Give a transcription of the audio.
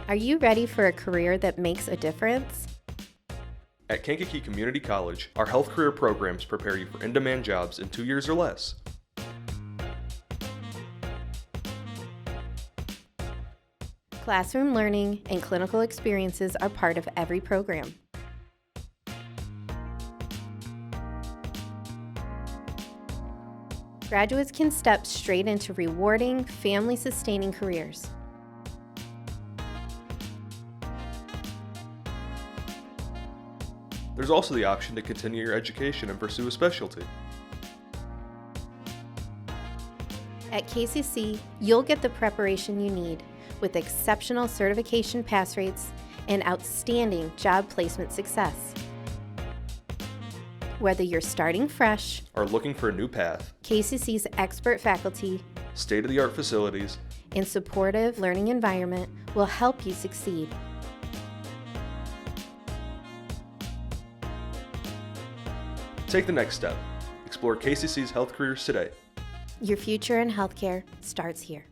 Are you ready for a career that makes a difference? At Kankakee Community College, our health career programs prepare you for in-demand jobs in 2 years or less. Classroom learning and clinical experiences are part of every program. Graduates can step straight into rewarding, family-sustaining careers. There's also the option to continue your education and pursue a specialty. At KCC, you'll get the preparation you need with exceptional certification pass rates and outstanding job placement success. Whether you're starting fresh, Are looking for a new path, KCC's expert faculty state-of-the-art facilities, and supportive learning environment will help you succeed. take the next step. Explore KCC's health careers today. Your future in healthcare starts here.